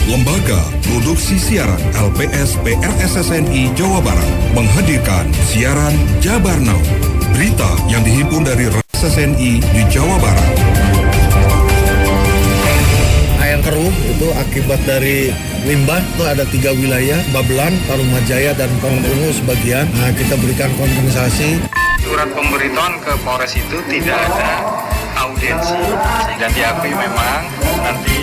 Lembaga Produksi Siaran LPS PRSSNI Jawa Barat menghadirkan siaran Jabar Now. Berita yang dihimpun dari RSSNI di Jawa Barat. Air keruh itu akibat dari limbah, itu ada 3 wilayah, Babelan, Tarumajaya, dan Pampungu sebagian. Nah, kita berikan kompensasi. Surat pemberitahuan ke Polres itu tidak ada audiensi dan diakui memang nanti.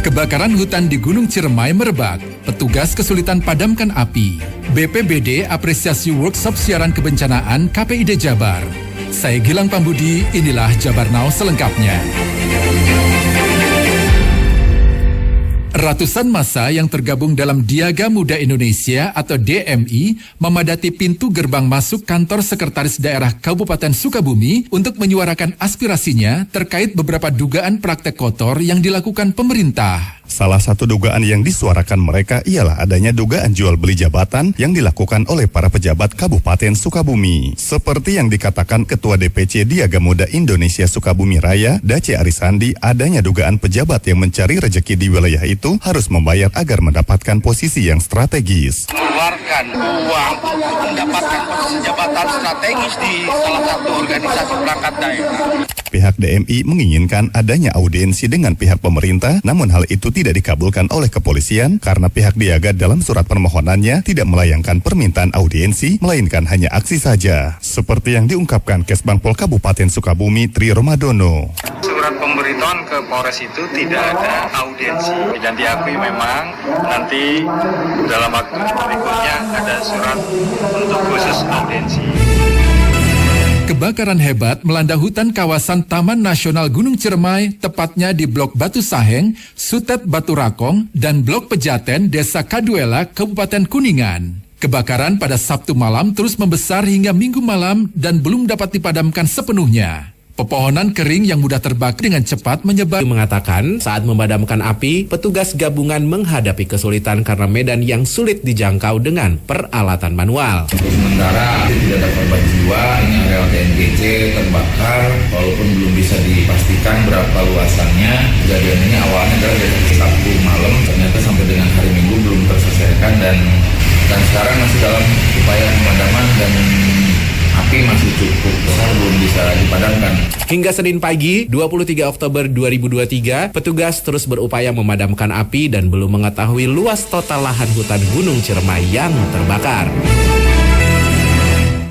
Kebakaran hutan di Gunung Ciremai merebak, petugas kesulitan padamkan api. BPBD apresiasi workshop siaran kebencanaan KPID Jabar. Saya Gilang Pambudi, inilah Jabar Now selengkapnya. Ratusan massa yang tergabung dalam Diaga Muda Indonesia atau DMI memadati pintu gerbang masuk kantor Sekretaris Daerah Kabupaten Sukabumi untuk menyuarakan aspirasinya terkait beberapa dugaan praktek kotor yang dilakukan pemerintah. Salah satu dugaan yang disuarakan mereka ialah adanya dugaan jual beli jabatan yang dilakukan oleh para pejabat Kabupaten Sukabumi. Seperti yang dikatakan Ketua DPC Diaga Muda Indonesia Sukabumi Raya, Dace Arisandi, adanya dugaan pejabat yang mencari rejeki di wilayah itu harus membayar agar mendapatkan posisi yang strategis. Mengeluarkan uang untuk mendapatkan posisi jabatan strategis di salah satu organisasi perangkat daerah. Pihak DMI menginginkan adanya audiensi dengan pihak pemerintah, namun hal itu tidak dikabulkan oleh kepolisian karena pihak Diaga dalam surat permohonannya tidak melayangkan permintaan audiensi, melainkan hanya aksi saja. Seperti yang diungkapkan Kesbangpol Kabupaten Sukabumi Tri Romadono. Surat pemberitahuan ke Polres itu tidak ada audiensi dan diakui memang nanti dalam waktu berikutnya ada surat untuk khusus audiensi. Kebakaran hebat melanda hutan kawasan Taman Nasional Gunung Ciremai, tepatnya di Blok Batu Saheng, Sutet Batu Rakong, dan Blok Pejaten, Desa Kaduela, Kabupaten Kuningan. Kebakaran pada Sabtu malam terus membesar hingga Minggu malam dan belum dapat dipadamkan sepenuhnya. Pepohonan kering yang mudah terbakar dengan cepat menyebar. Mengatakan saat memadamkan api, petugas gabungan menghadapi kesulitan karena medan yang sulit dijangkau dengan peralatan manual. Sementara tidak ada korban jiwa, ini area TNGC terbakar, walaupun belum bisa dipastikan berapa luasannya. Kejadian ini awalnya adalah dari Sabtu malam, ternyata sampai dengan hari Minggu belum terselesaikan dan sekarang masih dalam upaya pemadaman dan api masih cukup besar, belum bisa dipadamkan. Hingga Senin pagi, 23 Oktober 2023, petugas terus berupaya memadamkan api dan belum mengetahui luas total lahan hutan Gunung Ciremai yang terbakar.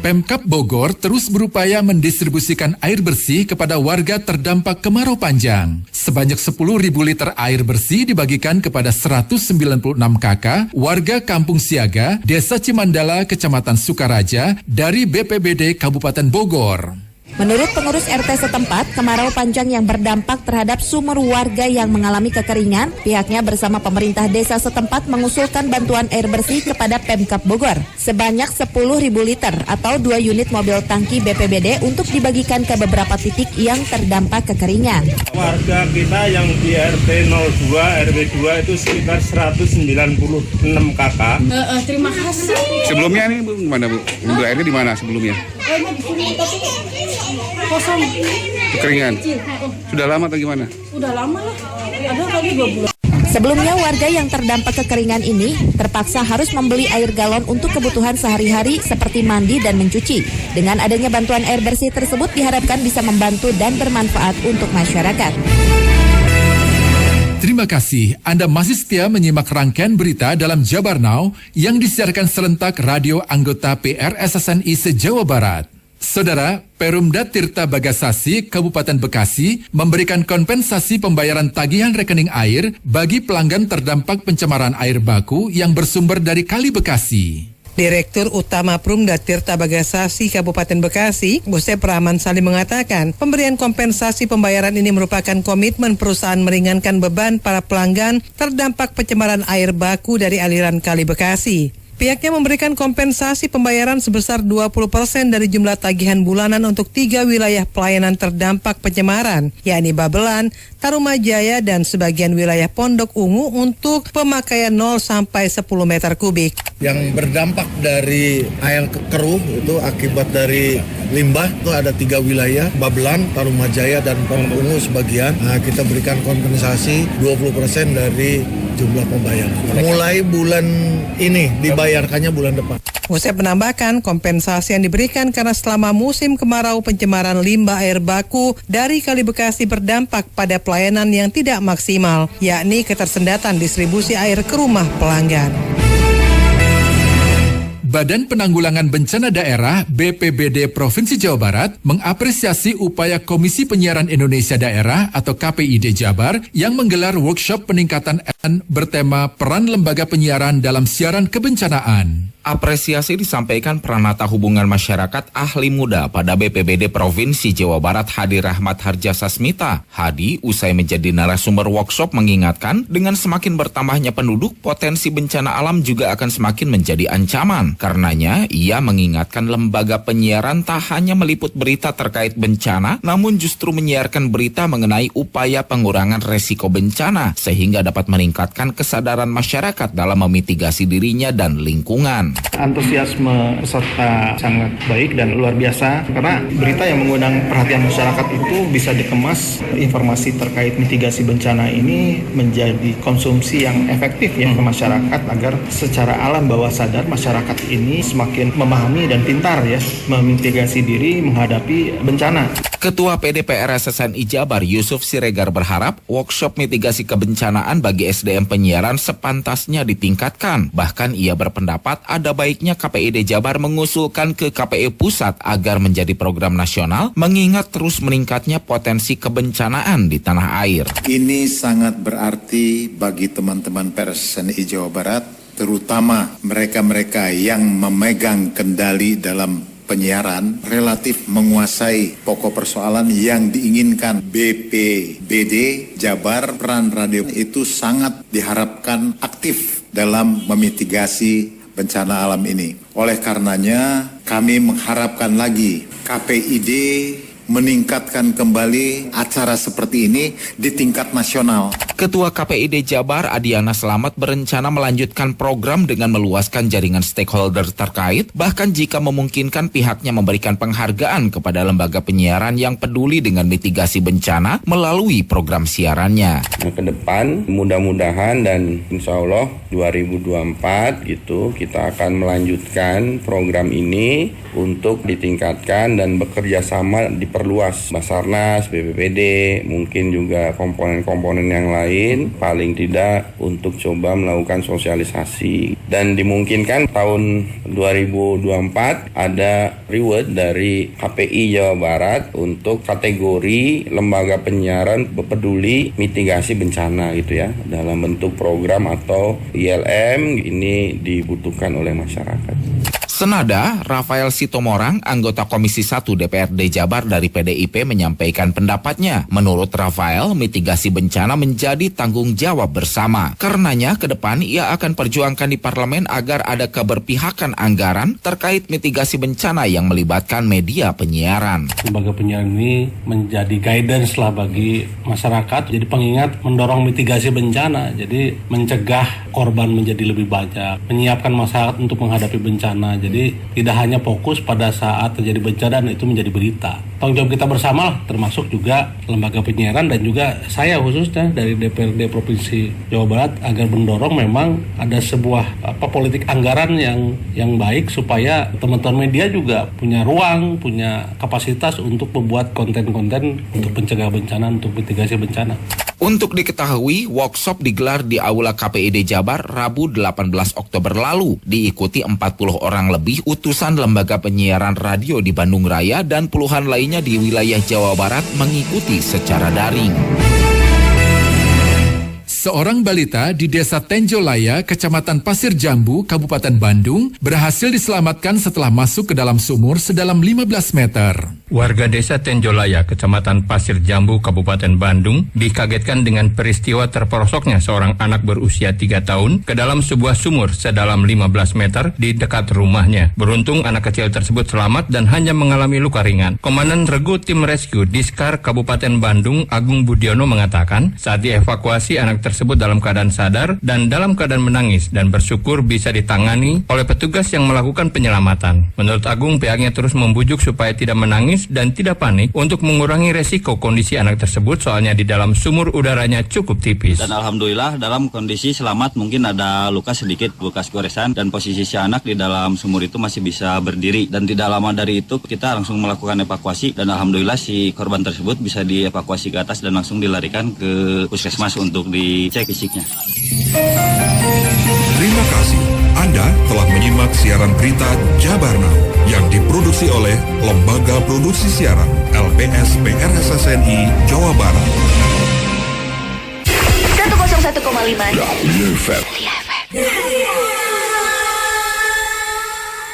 Pemkab Bogor terus berupaya mendistribusikan air bersih kepada warga terdampak kemarau panjang. Sebanyak 10.000 liter air bersih dibagikan kepada 196 kakak warga Kampung Siaga, Desa Cimandala, Kecamatan Sukaraja dari BPBD Kabupaten Bogor. Menurut pengurus RT setempat, kemarau panjang yang berdampak terhadap sumur warga yang mengalami kekeringan, pihaknya bersama pemerintah desa setempat mengusulkan bantuan air bersih kepada Pemkab Bogor sebanyak 10.000 liter atau 2 unit mobil tangki BPBD untuk dibagikan ke beberapa titik yang terdampak kekeringan. Warga kita yang di RT 02, RW 2 itu sekitar 196 kakak. Terima kasih. Sebelumnya ini Bu, gimana Bu? Sumber airnya di mana sebelumnya? Kosong. Kekeringan. Sudah lama atau gimana? Udah lama lah. Ada kali 2 bulan. Sebelumnya warga yang terdampak kekeringan ini terpaksa harus membeli air galon untuk kebutuhan sehari-hari seperti mandi dan mencuci. Dengan adanya bantuan air bersih tersebut diharapkan bisa membantu dan bermanfaat untuk masyarakat. Terima kasih Anda masih setia menyimak rangkaian berita dalam Jabar Now yang disiarkan serentak radio anggota PRSSNI se-Jawa Barat. Saudara, Perumda Tirta Bagasasi Kabupaten Bekasi memberikan kompensasi pembayaran tagihan rekening air bagi pelanggan terdampak pencemaran air baku yang bersumber dari Kali Bekasi. Direktur Utama Perumda Tirta Bagasasi Kabupaten Bekasi, Bosep Rahman Salim mengatakan, pemberian kompensasi pembayaran ini merupakan komitmen perusahaan meringankan beban para pelanggan terdampak pencemaran air baku dari aliran Kali Bekasi. Pihaknya memberikan kompensasi pembayaran sebesar 20% dari jumlah tagihan bulanan untuk 3 wilayah pelayanan terdampak pencemaran, yakni Babelan, Tarumajaya, dan sebagian wilayah Pondok Ungu untuk pemakaian 0 sampai 10 meter kubik. Yang berdampak dari air keruh itu akibat dari limbah itu ada 3 wilayah, Babelan, Tarumajaya, dan Pondok Ungu sebagian. Kita berikan kompensasi 20% dari jumlah pembayaran. Mulai bulan ini dibayarkannya bulan depan. Bosep menambahkan kompensasi yang diberikan karena selama musim kemarau pencemaran limbah air baku dari Kali Bekasi berdampak pada pelayanan yang tidak maksimal, yakni ketersendatan distribusi air ke rumah pelanggan. Badan Penanggulangan Bencana Daerah BPBD Provinsi Jawa Barat mengapresiasi upaya Komisi Penyiaran Indonesia Daerah atau KPID Jabar yang menggelar workshop peningkatan bertema peran lembaga penyiaran dalam siaran kebencanaan. Apresiasi disampaikan Pranata Hubungan Masyarakat Ahli Muda pada BPBD Provinsi Jawa Barat Hadi Rahmat Harjasasmita. Hadi usai menjadi narasumber workshop mengingatkan dengan semakin bertambahnya penduduk, potensi bencana alam juga akan semakin menjadi ancaman. Karenanya, ia mengingatkan lembaga penyiaran tak hanya meliput berita terkait bencana, namun justru menyiarkan berita mengenai upaya pengurangan resiko bencana, sehingga dapat meningkatkan kesadaran masyarakat dalam memitigasi dirinya dan lingkungan. Antusiasme peserta sangat baik dan luar biasa karena berita yang mengundang perhatian masyarakat itu bisa dikemas informasi terkait mitigasi bencana ini menjadi konsumsi yang efektif ya ke masyarakat agar secara alam bawah sadar masyarakat ini semakin memahami dan pintar ya memitigasi diri menghadapi bencana. Ketua PDPR SSNI Jabar Yusuf Siregar berharap workshop mitigasi kebencanaan bagi SDM penyiaran sepantasnya ditingkatkan. Bahkan ia berpendapat ada baiknya KPID Jabar mengusulkan ke KPI Pusat agar menjadi program nasional mengingat terus meningkatnya potensi kebencanaan di tanah air. Ini sangat berarti bagi teman-teman PRSSNI Jawa Barat, terutama mereka-mereka yang memegang kendali dalam penyiaran relatif menguasai pokok persoalan yang diinginkan BPBD Jabar. Peran radio itu sangat diharapkan aktif dalam memitigasi bencana alam ini. Oleh karenanya kami mengharapkan lagi KPID meningkatkan kembali acara seperti ini di tingkat nasional. Ketua KPID Jabar Adiana Selamat berencana melanjutkan program dengan meluaskan jaringan stakeholder terkait, bahkan jika memungkinkan pihaknya memberikan penghargaan kepada lembaga penyiaran yang peduli dengan mitigasi bencana melalui program siarannya. Nah, ke depan mudah-mudahan dan insya Allah 2024 gitu kita akan melanjutkan program ini untuk ditingkatkan dan bekerja sama diperluas. Basarnas, BPBD, mungkin juga komponen-komponen yang lain, paling tidak untuk coba melakukan sosialisasi. Dan dimungkinkan tahun 2024 ada reward dari KPI Jawa Barat untuk kategori lembaga penyiaran peduli mitigasi bencana gitu ya, dalam bentuk program atau ILM. Ini dibutuhkan oleh masyarakat. Senada, Rafael Sitomorang, anggota Komisi 1 DPRD Jabar dari PDIP menyampaikan pendapatnya. Menurut Rafael, mitigasi bencana menjadi tanggung jawab bersama. Karenanya, ke depan ia akan perjuangkan di parlemen agar ada keberpihakan anggaran terkait mitigasi bencana yang melibatkan media penyiaran. Lembaga penyiaran ini menjadi guidance lah bagi masyarakat, jadi pengingat mendorong mitigasi bencana, jadi mencegah korban menjadi lebih banyak, menyiapkan masyarakat untuk menghadapi bencana Jadi tidak hanya fokus pada saat terjadi bencana dan itu menjadi berita. Tanggung jawab kita bersama lah, termasuk juga lembaga penyiaran dan juga saya khususnya dari DPRD Provinsi Jawa Barat agar mendorong memang ada sebuah politik anggaran yang baik supaya teman-teman media juga punya ruang, punya kapasitas untuk membuat konten-konten untuk mencegah bencana, untuk mitigasi bencana. Untuk diketahui, workshop digelar di Aula KPID Jabar Rabu 18 Oktober lalu. Diikuti 40 orang lebih utusan lembaga penyiaran radio di Bandung Raya dan puluhan lainnya di wilayah Jawa Barat mengikuti secara daring. Seorang balita di Desa Tenjolaya, Kecamatan Pasir Jambu, Kabupaten Bandung, berhasil diselamatkan setelah masuk ke dalam sumur sedalam 15 meter. Warga Desa Tenjolaya, Kecamatan Pasir Jambu, Kabupaten Bandung, dikagetkan dengan peristiwa terperosoknya seorang anak berusia 3 tahun ke dalam sebuah sumur sedalam 15 meter di dekat rumahnya. Beruntung anak kecil tersebut selamat dan hanya mengalami luka ringan. Komandan Regu Tim Rescue Diskar Kabupaten Bandung, Agung Budiono mengatakan, saat dievakuasi anak tersebut dalam keadaan sadar dan dalam keadaan menangis dan bersyukur bisa ditangani oleh petugas yang melakukan penyelamatan. Menurut Agung, pihaknya terus membujuk supaya tidak menangis dan tidak panik untuk mengurangi resiko kondisi anak tersebut, soalnya di dalam sumur udaranya cukup tipis. Dan alhamdulillah dalam kondisi selamat, mungkin ada luka sedikit, bekas goresan, dan posisi si anak di dalam sumur itu masih bisa berdiri. Dan tidak lama dari itu kita langsung melakukan evakuasi dan alhamdulillah si korban tersebut bisa dievakuasi ke atas dan langsung dilarikan ke puskesmas untuk dicek fisiknya. Terima kasih. Anda telah menyimak siaran berita Jabar Now yang diproduksi oleh Lembaga Produksi Siaran LPS PRSSNI Jawa Barat. 101,5 WFM.